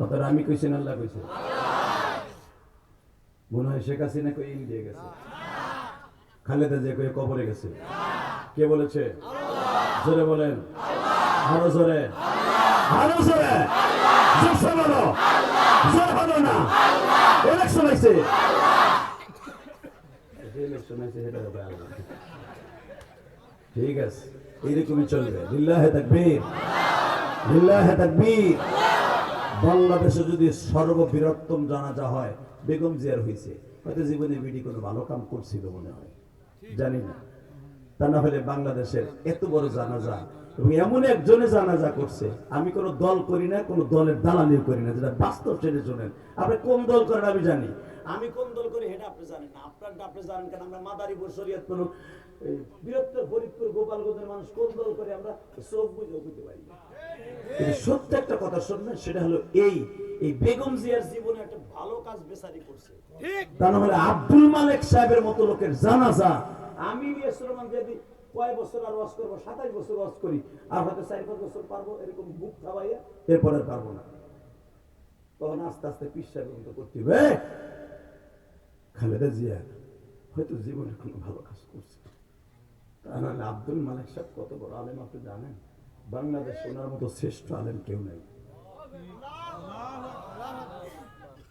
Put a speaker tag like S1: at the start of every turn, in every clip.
S1: কথাটা আমি কইছি না আল্লাহ কইছে? মনে হয় শেখ হাসিনা কই ইন্ডিয়া গেছে, খালেদা জিয়া কই কবরে গেছে। কে বলেছে? জোরে বলেন, আরো জোরে, আরো জোরে, জোরসে বলো, জোর হলো না। ইলেকশন হয়েছে, ইলেকশন হয়েছে, সেটা হবে আল্লাহ। ঠিক আছে, এইরকমই চলবে। লিল্লাহে তাকবীর, লিল্লাহে তাকবীর। বাংলাদেশে যদি সর্ববৃহত্তম জানাজা হয় বেগম জিয়ার হয়েছে, হয়তো জীবনে বিডি কোনো ভালো কাম করছিল মনে হয়, জানি না। তা না হলে বাংলাদেশের এত বড় জানাজা এবং এমন একজনে জানাজা করছে। আমি কোনো দল করি না, কোনো দলের দালালিও করি না, যেটা বাস্তব সেটা শোনেন। আপনি কোন দল করেন আমি জানি, আমি কোন দল করি সেটা আপনি জানেন না। আপনারটা আপনি জানেন কেন? আমরা মাদারীপুর, শরীয়তপুর, বৃহত্তর ফরিদপুর, গোপালগঞ্জের মানুষ কোন দল করে আমরা চোখ বুঝে বুঝতে পারি। সত্য একটা কথা শুনবেন, সেটা হলো এই বেগম জিয়ার জীবনে একটা ভালো কাজ বেচারি করছে। তা না হলে আব্দুল মালেক সাহেবের মতো লোকের জানাজা আমি যদি কয় বছর আর ওয়াজ করবো, 27 বছর ওয়াজ করি, আর হয়তো 4-5 বছর পারবো এরকম বুক খাওয়াইয়া, এরপরে পারবো না। তখন আস্তে আস্তে পীর সাহেবের মতো করতে হবে। খালেদা জিয়া হয়তো জীবনে কোনো ভালো কাজ করছে। তা নাহলে আব্দুল মালেক সাহেব কত বড় আলেম আপনি জানেন? বাংলাদেশ ওনার মতো শ্রেষ্ঠ আলেম কেউ নাই।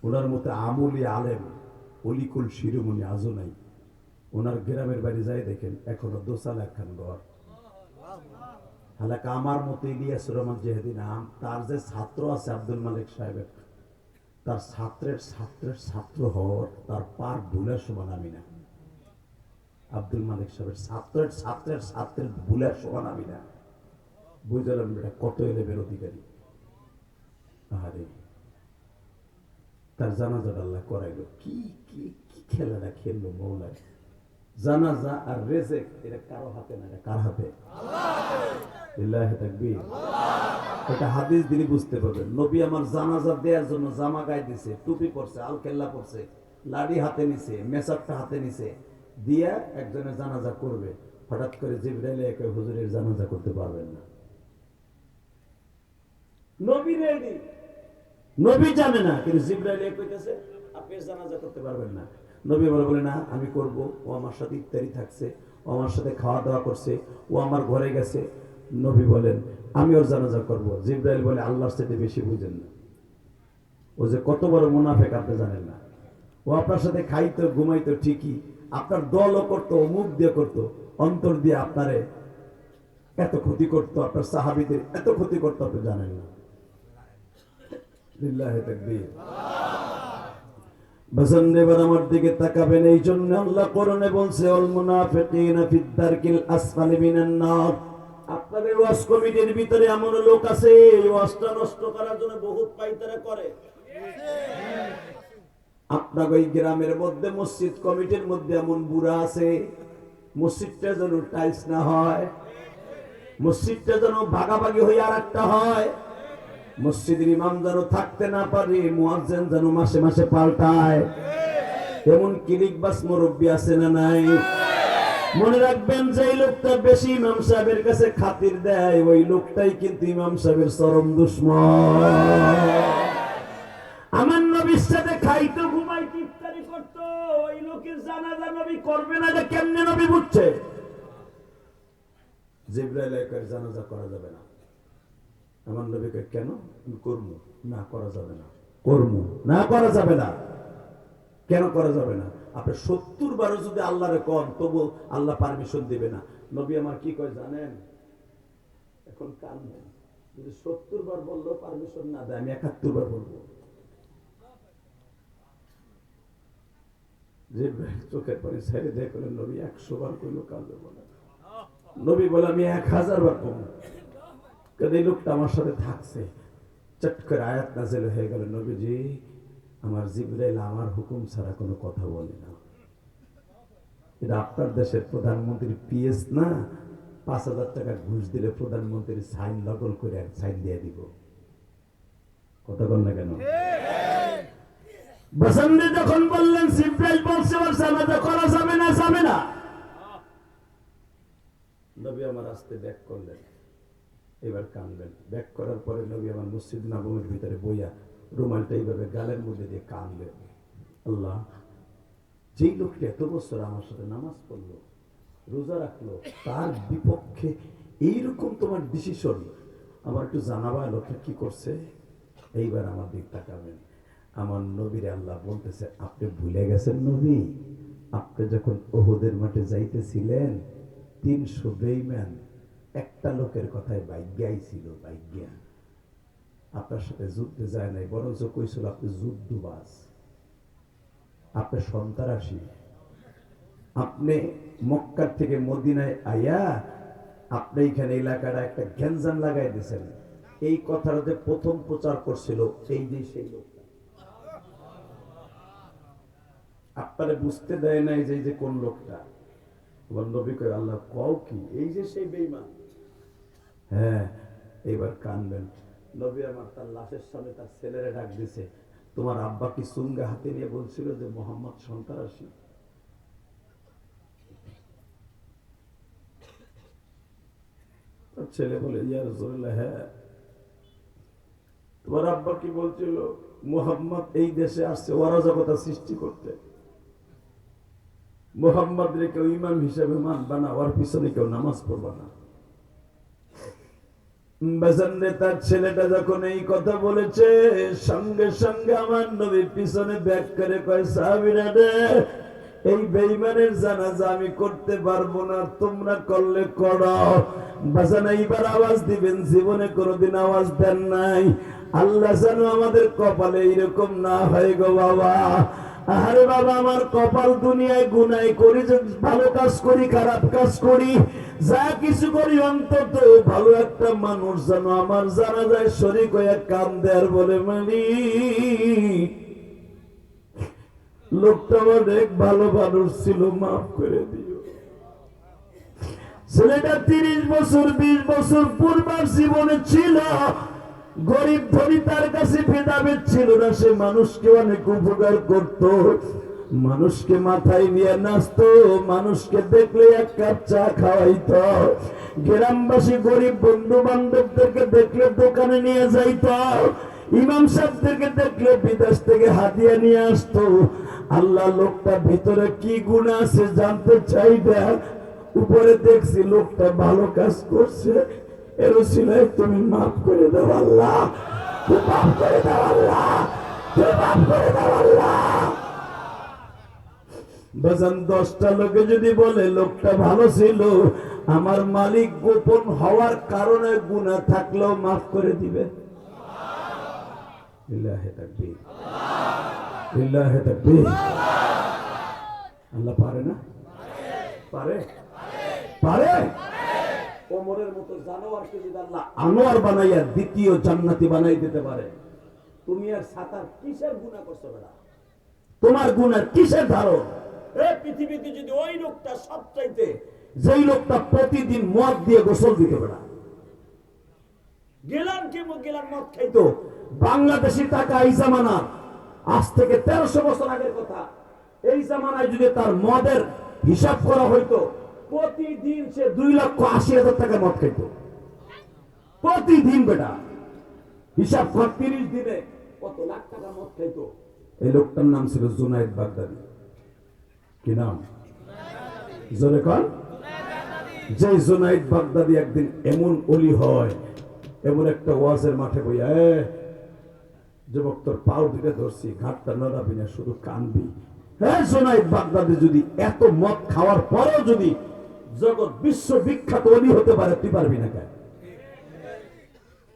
S1: ওনার মতো আমলি আলেম অলিকুল শিরোমণি আজও নাই। ওনার গ্রামের বাড়ি যাই দেখেন, এখনো দোসালা একখান ঘর। হালাকা আমার মতো ইলিয়াস রহমান জেহেদি নাম, তার যে ছাত্র আছে আব্দুল মালিক সাহেবের, তার ছাত্রের ছাত্রের ছাত্র হওয়ার তার পার ভুলার সমান আমি না। আব্দুল মালিক সাহেবের ছাত্রের ছাত্রের ছাত্রের ভুলার সমান আমি না। বুঝলাম এটা কত এলেবের অধিকারী। আরে তার জানাজাটা আল্লাহ করাইলো, কি কি কি খেলাটা খেললো মৌলায়। জানাজা আর রেজেক এটা কারো হাতে না, এটা কার হাতে? লিল্লাহি তাকবীর। এটা হাদিস দিলে বুঝতে পারবেন। নবী আমার জানাজা দেওয়ার জন্য জামা গায়ে দিছে, টুপি পরছে, আল কেল্লা পরছে, লাড়ি হাতে নিছে, মেসারটা হাতে নিছে, দিয়া একজনের জানাজা করবে। হঠাৎ করে জিবরাইল একে হুজুরের জানাজা করতে পারবেন না। নবী রেডি, নবী জানে না, কিন্তু জিবরাইল কইতেছে আপনি জানাজা করতে পারবেন না। নবী বলে না আমি করব, ও আমার সাথে ইফতারি থাকছে, ও আমার সাথে খাওয়া দাওয়া করছে, ও আমার ঘরে গেছে। নবী বলেন আমি ওর জানাজা করব। জিবরাইল বলে আল্লাহর সাথে বেশি বুঝেন না, ও যে কত বড় মুনাফিক আপনি জানেন না। ও আপনার সাথে খাইতো ঘুমাইতো ঠিকই, আপনার দলও করতো, মুখ দিয়ে করতো, অন্তর দিয়ে আপনারে এত ক্ষতি করতো, আপনার সাহাবীদের এত ক্ষতি করতো আপনি জানেন না। লিল্লাহি তাকবীর। বাজানদেবার আমার দিকে তাকাবেন, এই জন্য আল্লাহ কোরআনে বলছে আল মুনাফিকিনা ফিদ দারকিল আসফালি মিনান নার। আপনাদের ওয়াজ কমিটির ভিতরে এমন লোক আছে ওয়াজটা নষ্ট করার জন্য বহুত পাইতারা করে। আপনার ওই গ্রামের মধ্যে মসজিদ কমিটির মধ্যে এমন বুড়া আছে, মসজিদটা যেন টাইলস না হয়, মসজিদটা যেন ভাগাভাগি হয়ে আর একটা হয়, মসজিদের ইমাম যেন থাকতে না পারে, মুয়াজ্জিন যেন মাসে মাসে পাল্টায়। এমন কিলিকবাস মুরব্বী আছে না নাই? মনে রাখবেন যে লোকটা বেশি ইমাম সাহেবের কাছে খাতির দেয়, ওই লোকটাই কিন্তু ইমাম সাহেবের চরম দুশমন। আমার নবীর সাথে খাইতো ঘুমাইতো ইফতারি করতো, ওই লোকের জানাজা নবী করবে না, যে কেমনে নবী বুঝছে? জিবরাইল এর জানাজা করা যাবে না। আমার নবীকে কেন করবো না, করা যাবে না, করবো না, করা যাবে না। কেন করা যাবে না? আপনি 70 বারও যদি আল্লাহরে কন, তবু আল্লাহ পারমিশন দিবে না। নবী আমার কি কয় জানেন? এখন কান নেই, যদি 70 বার বললেও পারমিশন না দেয়, আমি 71 বার বলবো। যে চোখের পানি ছেড়ে দিয়ে করলেন নবী 100 বার কইলো কাজ বলে। নবী বলে আমি 1000 বার কমু। এই লোকটা আমার সাথে থাকছে, চট করে আয়াত নাযিল হয়ে গেল, নবীজি আমার জিবরাইল আমার হুকুম ছাড়া কোনো কথা বলে না। এটা আপনার দেশের প্রধানমন্ত্রী পিএস না, 5000 টাকা ঘুষ দিলে প্রধানমন্ত্রী সাইন নকল করে সাইন দিয়ে দিব। কথা বল না কেন? বসন্তে যখন বললেন জিবরাইল বলছে ওর জানাজা করা যাবে না, যাবে না, নবী আমার আস্তে ব্যাক করলেন, এবার কানবেন। ব্যাক করার পরে নবী আমার মসজিদ নববীর ভিতরে বইয়া রুমালটা এইভাবে গালের মধ্যে দিয়ে কাঁদলেন, আল্লাহ, যেই লোকটা এত বছর আমার সাথে নামাজ পড়লো, রোজা রাখলো, তার বিপক্ষে এইরকম তোমার ডিসিশন, আমার একটু জানাবা লোকটা কি করছে। এইবার আমার দিক তাকাবেন, আমার নবীর আল্লাহ বলতেছে, আপনি ভুলে গেছেন নবী, আপনি যখন ওহুদের মাঠে যাইতেছিলেন 300 বেঈমান একটা লোকের কথায় ভাগ্যাই ছিল, ভাগ্যা আপনার সাথে যুদ্ধে যায় নাই, বরঞ্চ কইছিল আপনি যুদ্ধবাজ, আপনি সন্ত্রাসী। আপনি মক্কার থেকে মদিনায় আইয়া আপনি এখানে এলাকাটা একটা গ্যাঞ্জাম লাগাই দিয়েছেন। এই কথাটা যে প্রথম প্রচার করছিল এই যে সেই লোকটা, আপনারে বুঝতে দেয় নাই যে যে কোন লোকটা। নবী কয়, আল্লাহ কও কি, এই যে সেই বেঈমান। হ্যাঁ, এবার কানবেন। নবী আমার তার লাশের সামনে তার ছেলেরা ডাক দিছে, তোমার আব্বা কি চুঙ্গা হাতে নিয়ে বলছিল যে মোহাম্মদ সন্ত্রাসী? ছেলে বলে, ইয়া রাসূলুল্লাহ, হ্যাঁ। তোমার আব্বা কি বলছিল? মুহাম্মদ এই দেশে আসছে অরাজকতা সৃষ্টি করতে, মুহাম্মদ রে কেউ ইমাম হিসেবে মানবা না, ওর পিছনে কেউ নামাজ পড়বা না। তার ছেলেটা যখন এই কথা বলেছে, সঙ্গে সঙ্গে আমার নবীর পিছনে ব্যাক করে কয়, সাহাবীরা রে, এই বেঈমানের জানাজা আমি করতে পারবো না, তোমরা করলে করো। বাজান এইবার আওয়াজ দিবেন, জীবনে কোনোদিন আওয়াজ দেন নাই। আল্লাহ যেন আমাদের কপালে এইরকম না হয় গো বাবা। আরে বাবা, আমার কপাল দুনিয়ায় গুনাই করি, ভালো কাজ করি, খারাপ কাজ করি, যা কিছু করি, অন্তত ভালো একটা মানুষ যেন আমার জানাজায় শরীক হয়ে কান্দে আর বলে, মালিক, লোকটা অনেক ভালো মানুষ ছিল, মাফ করে দিও। ছেলেটা 30 বছর 20 বছর পূর্বার জীবনে ছিল, গরিব ধনী তার কাছে ভেদাভেদ ছিল না। সে মানুষকে অনেক উপকার করত, মানুষকে মাথায় নিয়ে নাচতো, মানুষকে দেখলে এক কাপ চা খাওয়াইত, গ্রামবাসী গরিব বন্ধু বান্ধবদেরকে দেখলে দোকানে নিয়ে যাইত, ইমাম সাহেবদেরকে দেখলে বিদেশ থেকে হাদিয়া নিয়ে আসতো। আল্লাহ, লোকটা ভিতরে কি গুণ আছে জানতে চাই না, উপরে দেখছি লোকটা ভালো কাজ করছে, এর উসিলায় তুমি মাফ করে দাও আল্লাহ, তুমি মাফ করে দাও আল্লাহ, তুমি মাফ করে দাও আল্লাহ। বাজান 10টা লোকে যদি বলে লোকটা ভালো ছিল, আমার মালিক গোপন হওয়ার কারণে গুনাহ থাকলেও মাফ করে দিবে। লিল্লাহি তাকবীর, লিল্লাহি তাকবীর। আল্লাহ পারে না? পারে, পারে। ওমরের মতো জানোয়ারকে যদি আল্লাহ আনোয়ার বানাইয়া দ্বিতীয় জান্নাতি বানাই দিতে পারে, তুমি আর সাতার কিসের গুনাহ করছো বেটা? তোমার গুনাহ কিসের ধারণ? এই পৃথিবীতে যদি ওই লোকটা সবচাইতে, যেই লোকটা প্রতিদিন মদ দিয়ে গোসল দিতে বেটা, গেলান মদ খাইতো, বাংলাদেশি টাকা এই জামানা, আজ থেকে 1300 বছর আগের কথা, এই জামানায় যদি তার মদের হিসাব করা হইতো, প্রতিদিন সে 2,80,000 টাকা মদ খাইতো প্রতিদিন বেটা। হিসাব কর, 30 দিনে কত লাখ টাকা মদ খাইতো। এই লোকটার নাম ছিল জুনায়েদ বাগদাদি। কি নাম? জোরে কর। যে জুনায়েদ বাগদাদি একদিন এমন ওলি হয়, এমন একটা ওয়াজের মাঠে বইয়া, যুবক তোর পাও দিকে ধরছি, ঘাটটা নড়াবি না, শুধু কানবি। হ্যাঁ, জুনায়েদ বাগদাদি যদি এত মদ খাওয়ার পরেও যদি জগৎ বিশ্ব বিখ্যাত ওলি হতে পারে, তুই পারবি না কেন?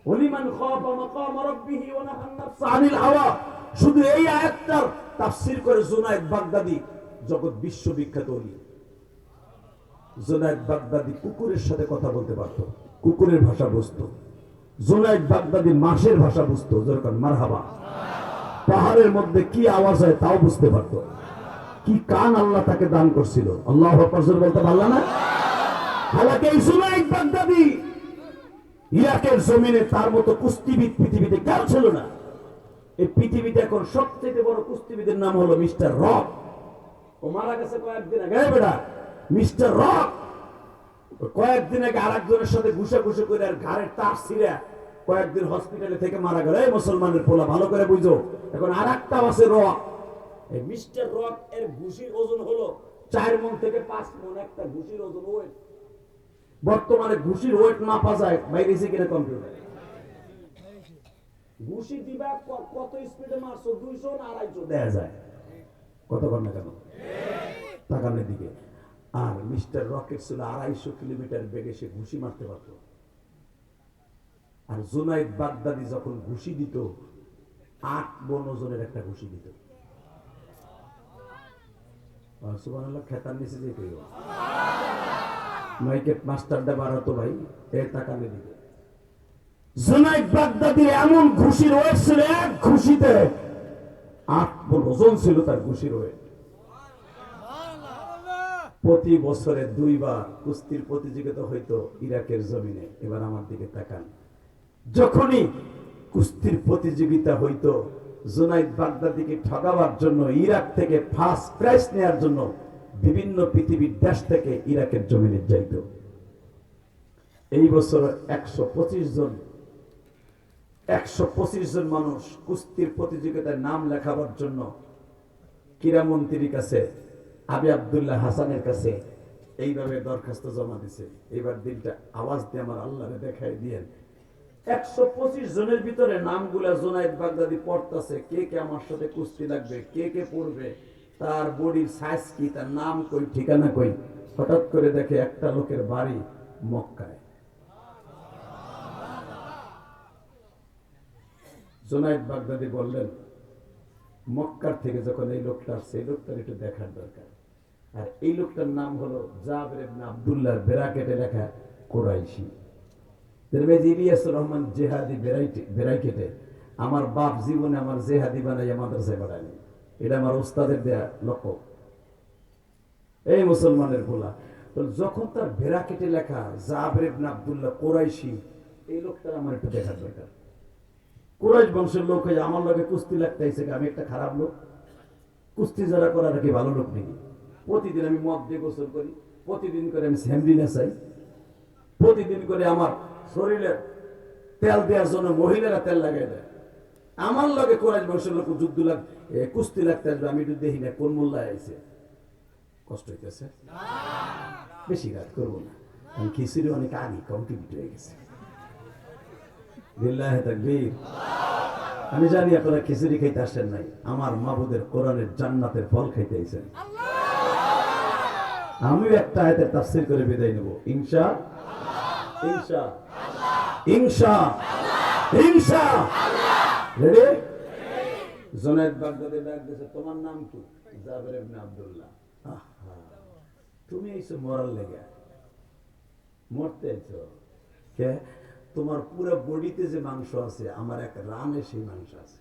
S1: ওলিমান খাফা মাকাম রাব্বিহি ওয়া নাহা আন-নাফসা আনিল হাওয়া, শুধু এই আয়াতটার তাফসীর করে জুনায়েদ বাগদাদি জগৎ বিশ্ব বিখ্যাত ওলি। জুনায়েদ বাগদাদি কুকুরের সাথে কথা বলতে পারত, কুকুরের ভাষা বুঝতো। জুনায়েদ বাগদাদি মাছের ভাষা বুঝতো, যেরকম মারহাবা। পাহাড়ের মধ্যে কি আওয়াজ হয় তাও বুঝতে পারতো। কি কান আল্লাহ তাকে দান করছিল, আল্লাহু আকবার বলতে পারলা না? হালাকে এই জুনায়েদ বাগদাদি ইরাকের জমিনে তার মতো কুস্তিবিদ পৃথিবীতে কেউ ছিল না। এই পৃথিবীতে এখন সবচেয়ে বড় কুস্তিবিদের নাম হলো মিস্টার রক। ও মারা গেছে কয়েকদিন আগে। বেটা, মিস্টার রক কয়েকদিন আগে আরেকজনের সাথে ঘুষাঘুষি করে আর ঘাড়ের তার ছিঁড়ে কয়েকদিন হসপিটালে থেকে মারা গেল। এই মুসলমানের পোলা ভালো করে বুঝো। এখন আর একটা আছে রক, এই মিস্টার রক এর ঘুষির ওজন হলো 4 মণ থেকে 5 মণ একটা ঘুষির ওজন। ওয়েট বর্তমানে ঘুষির ওয়েট মাপা যায় বাইরেছে কিনা কম্পিউটারে। ঘুষি দিবা কত স্পিডে মারছো, 200 না 250 দেয়া যায়। কত ঘন্টা কেন তাকানোর দিকে। আর মিস্টার রকেট ছিল 250 কিলোমিটার বেগে, সে ঘুষি মারতে পারত। আর জুনাইদ বাগদাদি যখন ঘুষি দিত 8 মণ ওজনের একটা ঘুষি দিত। সুবহানাল্লাহ, খেতার নিচে যে কইও মাইকেট মাস্টারটা বাড়াতো ভাই, এই তাকানোর দিকে। জুনাইদ বাগদাদির এমন ঘুষির ওয়েট ছিল, এক ঘুষিতে 8 মণ ওজন ছিল তার ঘুষির ওয়েট। প্রতি বছরে 2 বার কুস্তির প্রতিযোগিতা হইতো ইরাকের জমিনে। এবার আমার দিকে তাকান, যখনই কুস্তির প্রতিযোগিতা হইতো জুনাইদ বাগদাদিকে ঠকাবার জন্য, ইরাক থেকে ফার্স্ট প্রাইজ নেওয়ার জন্য বিভিন্ন পৃথিবীর দেশ থেকে ইরাকের জমিনে যাইত। এই বছর 125 জন মানুষ কুস্তির প্রতিযোগিতায় নাম লেখাবার জন্য ক্রীড়ামন্ত্রীর কাছে, আবি আব্দুল্লাহ হাসানের কাছে এইভাবে দরখাস্ত জমা দিছে। এবার দিনটা আওয়াজ দিয়ে আমার আল্লাহরে দেখাই দিয়েন। 125 জনের ভিতরে নামগুলা জুনাইদ বাগদাদি পড়তাছে। কে কে আমার সাথে কুস্তি লাগবে, কে কে পড়বে, তার বডির সাইজ কি, তার নাম কই, ঠিকানা কই। হঠাৎ করে দেখে একটা লোকের বাড়ি মক্কায়। জুনাইদ বাগদাদি বললেন, মক্কার থেকে যখন এই লোকটা আসছে, এই লোকটার একটু দেখার দরকার। আর এই লোকটার নাম হলো জাবের ইবনে আব্দুল্লাহ, ব্র্যাকেটে লেখা কুরাইশি। ইলিয়াসুর রহমান জেহাদি ব্র্যাকেটে। আমার বাপ জীবনে আমার জেহাদি বানাইয়া মাদ্রাসায় পাঠায়নি, এটা আমার ওস্তাদের দেয়া লক্ষ্য। এই মুসলমানের বলা, যখন তার ব্র্যাকেটে লেখা জাবের ইবনে আব্দুল্লাহ কুরাইশি, এই লোকটার আমার একটু দেখার দরকার। কুরাইশ বংশের লোক হয়ে আমার লগে কুস্তি লাগতে আইছে, আমি একটা খারাপ লোক? কুস্তি যারা করার কি ভালো লোক নাকি? প্রতিদিন আমি মদ দিয়ে গোসল করি, প্রতিদিন করে আমি স্যামরিনা চাই, প্রতিদিন করে আমার শরীরে তেল দেওয়ার জন্য মহিলারা তেল লাগাই দেয়। আমার লগে কুরাইশ বংশের লোক যুদ্ধ কুস্তি লাগতে আসবে, আমি একটু দেখি না কোন মোল্লায় আইছে। কষ্ট হইতেছে, বেশি রাত করবো না, আমি খিচুড়ি অনেক আগে কমপ্লিট হয়ে গেছে। লিল্লাহি তাকবীর। আমি জানি আপনারা খিচুড়ি খাইতে আসেন নাই, আমার মাবুদের কোরআনের জান্নাতের ফল খাইতে আইছেন। আমিও একটা আয়াতের তাফসীর করে বিদায় নেব, ইনশা ইনশা ইনশা ইনশা। রেডি? জুনাইদ বাগদাদি ডাক দিয়েছে, তোমার নাম কি? জাবের ইবনে আব্দুল্লাহ। তুমি এইসব মরার লেগে, মরতে আইছো কে? তোমার পুরো বডিতে যে মাংস আছে, আমার এক রানে সেই মাংস আছে।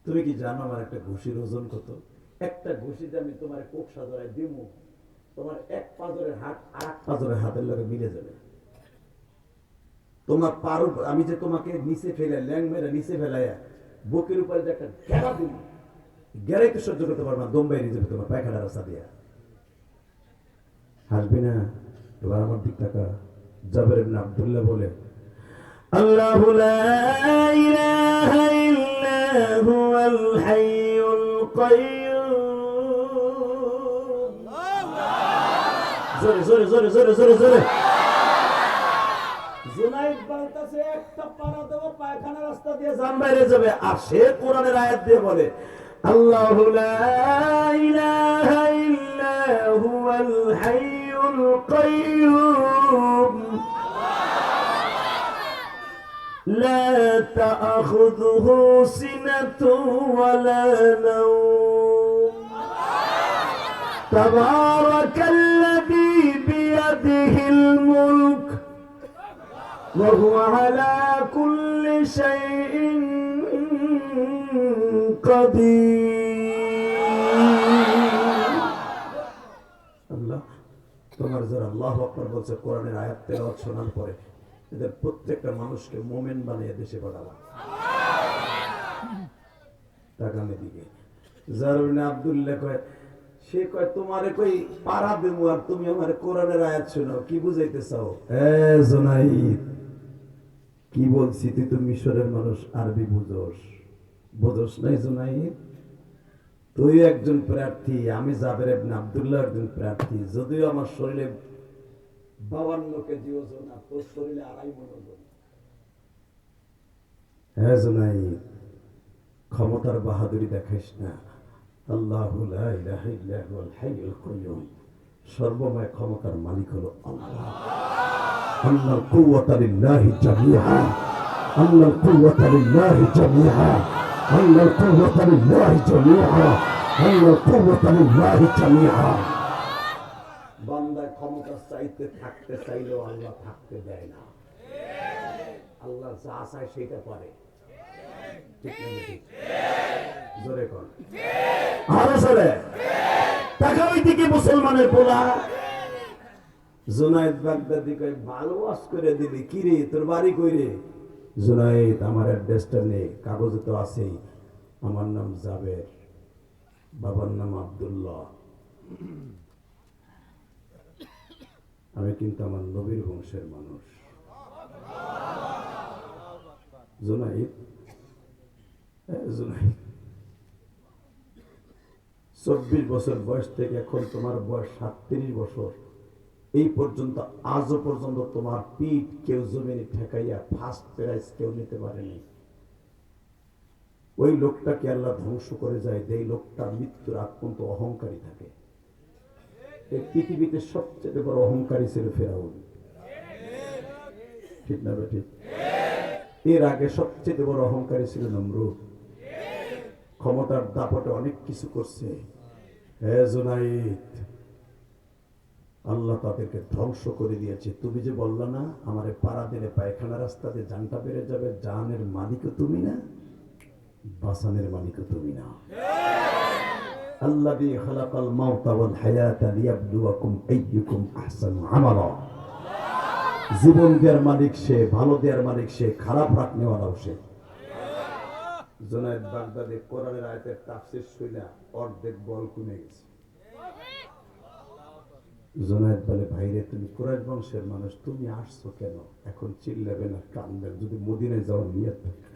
S1: তুমি কি জানো আমার একটা ঘুষির ওজন কত? একটা ঘুষিতে আমি তোমার কোক সাজরায় দিব, তোমার এক পাজরের হাত আর এক পাজরের হাতের লগে মিলে যাবে। তোমার পারো, আমি যে তোমাকে নিচে ফেলে ল্যাং মেরে নিচে ফেলাইয়া বুকের উপরে যে একটা গেরা দিব, গেরাই তো সহ্য করতে পারবা, দম বাইরে যাবে তোমার পায়খানার রাস্তা দিয়া। হাসবি না? এবার আমার দিক টাকা। জাবের ইবনে আব্দুল্লাহ বলে, আল্লাহু লা ইলাহা ইল্লা হুয়াল হাইয়ুল কাইয়্যুম। জোরে জোরে জোরে জোরে জোরে জোরে। জুনাইদ বলতেছে একটা পারা দেব, পায়খানা রাস্তা দিয়ে জান বাইরে যাবে। আর সে কোরআনের আয়াত দিয়ে বলে, আল্লাহু লা ইলাহা ইল্লা হুয়াল হাইয়ুল কাইয়্যুম লা তা'খুযুহু সিনাতুন ওয়ালা নাওম তাবারাকাল্লাযী বিয়াদিহিল মুলক ওয়া হুয়া আলা কুল্লি শাইইন কাদির। আল্লাহ, তোমার যারা আল্লাহু আকবার বলছে কোরআনের আয়াত তেলাওয়াত শোনার পরে, এদের প্রত্যেকটা মানুষকে মোমেন বানিয়ে দেশে পাঠাবা। তাকানে দিকে জাবের ইবনে আব্দুল্লাহ কয়, সে কয় তোমারে কই পারা দেবো আর তুমি আমার কোরআনের আয়াত শোনাও, কি বুঝাইতে চাও? জুনাইদ, কি বলছি, তুই তো মিশরের মানুষ, আরবি বুঝোস? বুঝোস নাই জুনাইদ? তুই একজন প্রার্থী, আমি জাবের ইবনে আব্দুল্লাহ একজন প্রার্থী। যদিও আমার শরীরে 52 কেজি ওজন, আর তোর শরীরে 2.5 মণ ওজন। হ্যাঁ জুনাইদ, ক্ষমতার বাহাদুরি দেখাইস না। আল্লাহু লা ইলাহা ইল্লা হুয়াল হাইয়ুল কাইয়্যুম, সর্বময় ক্ষমতার মালিক হলো আল্লাহ। আন্নাল কুওয়াতা লিল্লাহি জামিআ, আন্নাল কুওয়াতা লিল্লাহি জামিআ, আন্নাল কুওয়াতা লিল্লাহি জামিআ, আন্নাল কুওয়াতা লিল্লাহি জামিআ। বান্দা ক্ষমতা চাইতে থাকতে চাইলেও আল্লাহ থাকতে দেয় না। আল্লাহ যা চায় সেটা পারে। ঠিক না ঠিক? জোরে কর। আরে সরে টাকা ওইদিকে মুসলমানের পোলা। জুনায়েদ বাগদাদি কই ভালো ওয়াজ করে দিলি, কি রে তোর বাড়ি কই রে? জুনায়েদ আমার অ্যাড্রেসটা নেই, কাগজে তো আছেই। আমার নাম জাবের, বাবার নাম আব্দুল্লাহ। আমি কিন্তু আমার নবীর বংশের মানুষ। জুনায়েদ, জুনায়েদ 24 বছর বয়স থেকে এখন তোমার বয়স 37 বছর, এই পর্যন্ত আজও পর্যন্ত তোমার পিঠ কেউ জমিনে ঠেকাইয়া ফার্স্ট প্রাইজ কেউ নিতে পারেনি। ওই লোকটাকে আল্লাহ ধ্বংস করে যায়, এই লোকটা মৃত্যুর আগ পর্যন্ত অহংকারী থাকে। এই পৃথিবীতে সবচেয়ে বড় অহংকারী ছিল ফেরাউন। ঠিক না ঠিক? এর আগে সবচেয়ে বড় অহংকারী ছিল নমরুদ। ক্ষমতার দাপটে অনেক কিছু করছে। হে জুনাইদ, আল্লাহ তাদেরকে ধ্বংস করে দিয়েছে। তুমি যে বললা না আমারে পাড়া দিলে পায়খানা রাস্তাতে জানটা বেড়ে যাবে, জানের মালিকও তুমি না, বাসানের মালিকও তুমি না। আল্লাযী খালাকাল মাউতা ওয়াল হায়াতা লিয়াবলুয়াকুম আইয়ুকুম আহসানু আমালা। জীবন দেওয়ার মালিক সে, ভালো দেওয়ার মালিক সে, খারাপ রাখনেওয়ালাও সে। জুনায়েদ বাগদাদি কোরআনের আয়াতের তাফসীর শুনে অর্ধেক বল কমে গেছে। জুনায়েদ বলে, ভাইরে তুমি কুরাইশ বংশের মানুষ, তুমি আসছো কেন? এখন চিল্লাবেন আর কাঁদবেন। যদি মদিনায় যাওয়ার নিয়ত থাকে,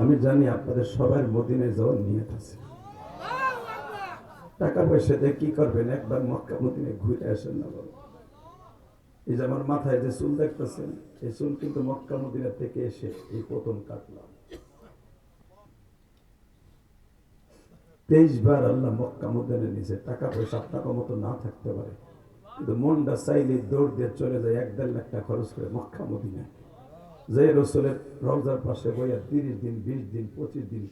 S1: আমি জানি আপনাদের সবার মদিনায় যাওয়ার নিয়ত আছে। টাকা পয়সা দিয়ে কি করবেন? একবার মক্কা মদিনায় ঘুরে আসেন না বলো। এই যে আমার মাথায় যে চুল দেখতেছেন, এই চুল কিন্তু মক্কা মদিনা থেকে এসে এই প্রথম কাটলাম। 23 বার আল্লাহ মক্কা মদিনা নিয়েছে। টাকা পয়সা আপনার মতো না থাকতে পারে, কিন্তু মনটা চাইলে দৌড় দিয়ে চলে যায় 1-1.5 লাখ টাকা খরচ করে মক্কা মদিনা। যে রসুলের রওজার পাশে বইয়া 30 দিন 20 দিন 25 দিন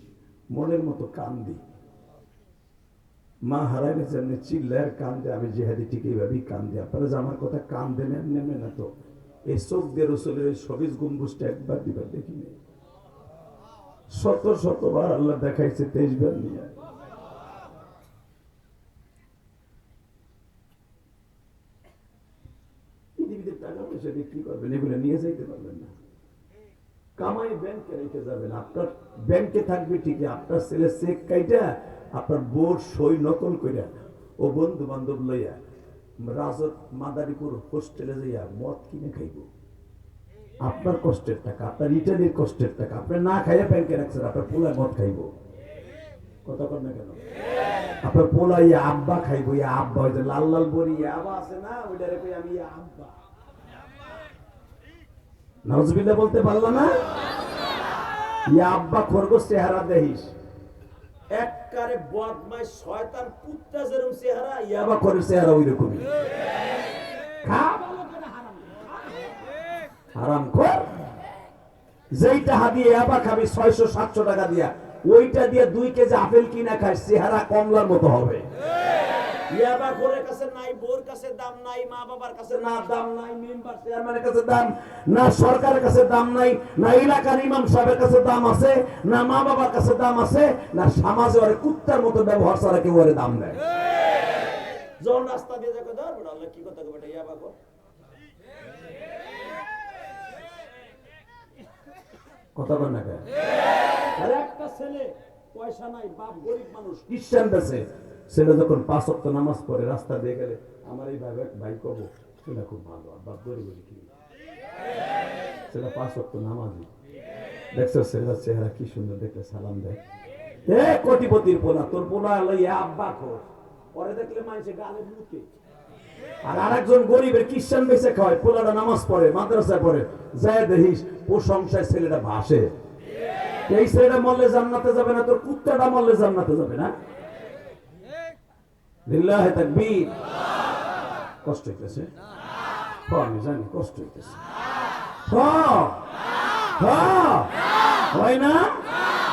S1: মনের মতো কান্দি। মা হারাইলে যেমনি চিল্লার কান্দে, আমি জিহাদি ঠিক এইভাবেই কান্দি। আপনারা যে আমার কথা কান দেন নেমে না তো, এই চোখ দিয়ে রসুলের এই 24 গম্বুজটা একবার দিবার দেখিনি। শতবার আল্লাহ দেখাইছে, 23 বার নিয়ে। পৃথিবীতে টাকা পয়সা দিয়ে কি করবেন? এগুলো নিয়ে যাইতে পারবেন না। কামাই ব্যাংকে রেখে যাবেন, আপনার ব্যাংকে থাকবে ঠিকই। আপনার ছেলে চেক কাইটা আপনার বোর সই নকল কইরা ও বন্ধু বান্ধব লইয়া রাজত মাদারীপুর হোস্টেলে যাইয়া মদ কিনে খাইব। আপনার কষ্টের টাকা, আপনার রিটার্নের কষ্টের টাকা আপনি না খাইয়া ব্যাংকে রাখছেন, আপনার পোলায় মদ খাইব। কথা কর না কেন? আপনার পোলা ইয়া আব্বা খাইব। ইয়া আব্বা ওই যে লাল লাল বড়ি আব্বা আছে না, ওইটারে কই আমি ইয়া আব্বা। নাউজুবিল্লাহ বলতে পারলো না? ইয়া আব্বা খরগোশ চেহারা দেখিস, একবারে বদমাইশ শয়তান কুত্তা যেরকম চেহারা, ইয়াবা করে চেহারা ওই রকমই। খা ভালো করে হারাম, হারাম কর। যেইটা হাদিয়ে ইয়াবা খাবি 600-700 টাকা দিয়া, ওইটা দিয়ে 2 কেজি আপেল কিনা খাস, চেহারা কমলার মতো হবে। ইয়াবা করে কাছে নাই, বোর কাছে দাম নাই, মা বাবার কাছে না দাম নাই, মেম্বার চেয়ারম্যানের কাছে দাম না, সরকারের কাছে দাম নাই, না এলাকার ইমাম সাহেবের কাছে দাম আছে, না মা বাবার কাছে দাম আছে, না সমাজে ওরে কুত্তার মতো ব্যবহার ছাড়া কেউ ওরে দাম দেয়। যখন রাস্তা দিয়ে দেখো ধর বড় আল্লাহ কি কথা কবে ইয়াবা কো, কথা বল না কেন? আরে একটা ছেলে পয়সা নাই, বাপ গরিব মানুষ, খ্রিস্টান দেশে ছেলে যখন 5 ওয়াক্ত নামাজ পড়ে রাস্তা দিয়ে গেলে আমার এই ভাই কব সেটা খুব ভালো, আর বাপ গরিব কি সেটা 5 ওয়াক্ত নামাজি। দেখছো ছেলের চেহারা কি সুন্দর, দেখলে সালাম দেয়। এ কোটিপতির পোলা, তোর পোলা লইয়া আব্বা খো, পরে দেখলে মানুষে গালে মুতে। আর আরেকজন গরিবের খ্রিস্টান বেঁচে খাওয়ায়, পোলাটা নামাজ পড়ে, মাদ্রাসায় পড়ে, যায় দেখিস প্রশংসায় ছেলেটা ভাসে। এই ছেলেটা মরলে জান্নাতে যাবে না, তোর কুত্তাটা মরলে জান্নাতে যাবে না। লিল্লাহে তাকবীর। কষ্ট হইতেছে, আমি জানি কষ্ট হইতেছে, হয় না?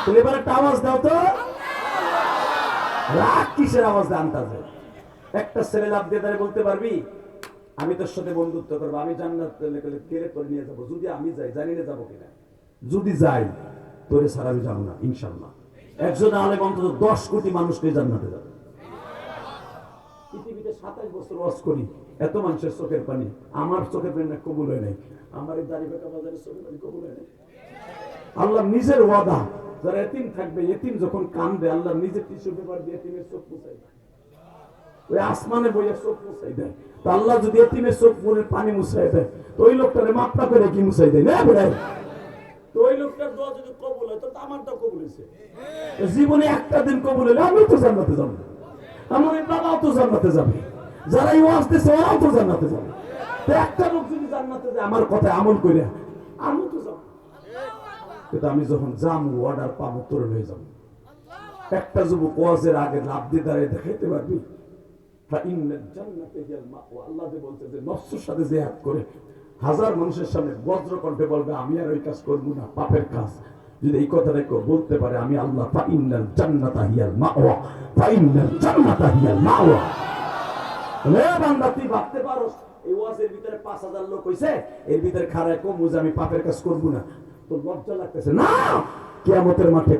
S1: তুমি এবার একটা আওয়াজ দাও তো। রাগ কিসের আওয়াজ দেয় আন্তাজে? একটা ছেলে লাভ দিয়ে তারে বলতে পারবি আমি তোর সাথে বন্ধুত্ব করবো, আমি জান্নাত কেড়ে করে নিয়ে যাবো, যদি আমি যাই, জানি না যাবো কিনা। যদি যাই তোরে ছাড়া আমি যাবো না ইনশাল্লাহ। একজন আলেম অন্তত 10 কোটি মানুষকে জান্নাতে যাবে। পৃথিবীতে 27 বছর ওয়াজ করি, এত মানুষের চোখের পানি, আমার চোখের পানি কবুল হয় নাই। আমার এই দাড়ি বেকা বাজারের চোখের পানি কবুল হয় নাই। আল্লাহ নিজের ওয়াদা, যারা এতিম থাকবে, এতিম যখন কান্দে আল্লাহ নিজে টিস্যু পেপার দিয়ে এতিমের চোখ মুছাই দেয়। ওই আসমানে বইয়া চোখ মুছাই দেয়। তো আল্লাহ যদি এতিমের চোখ মুড়ে পানি মুছাই দেয়, তো ওই লোকটারে মাপটা করে কি মুছাই দেয় না? তো ওই লোকটার দোয়া যদি কবুল হয়, তো আমারটা কবুল হয়েছে। জীবনে একটা দিন কবুল হলে আমি তো জান্নাতে যাবো, আমার বাবাও তো জান্নাতে যাবে, যারা এই ওয়াজ দিচ্ছে ওরাও তো জান্নাতে যাবে। তো একটা লোক যদি জান্নাতে যায় আমার কথায় আমল করে, আমি তো যাবো। কিন্তু আমি যখন যাবো অর্ডার পাবো, তোর হয়ে যাবো। একটা যুবক ওয়াজের আগে লাভ দিয়ে দাঁড়িয়ে দেখাইতে পারবি আল্লাহ যে বলছে যে নফসের সাথে জিহাদ করে 1000 মানুষের সামনে বজ্র কণ্ঠে বলবে আমি আর ওই কাজ করবো না, পাপের কাজ। যদি এই কথাটা কেউ বলতে পারে, আমি আল্লাহ ফাইনাল জান্নাতা হিয়াল মাওয়া, ফাইনাল জান্নাতা হিয়াল মাওয়া। রে বান্দা, তুই ভাবতে পারোস এই ওয়াজের ভিতরে 5000 লোক হইছে, এর ভিতরে খাড়ায় কম যে আমি পাপের কাজ করবো না, তোর লজ্জা লাগতেছে না? কিয়ামতের মাঠে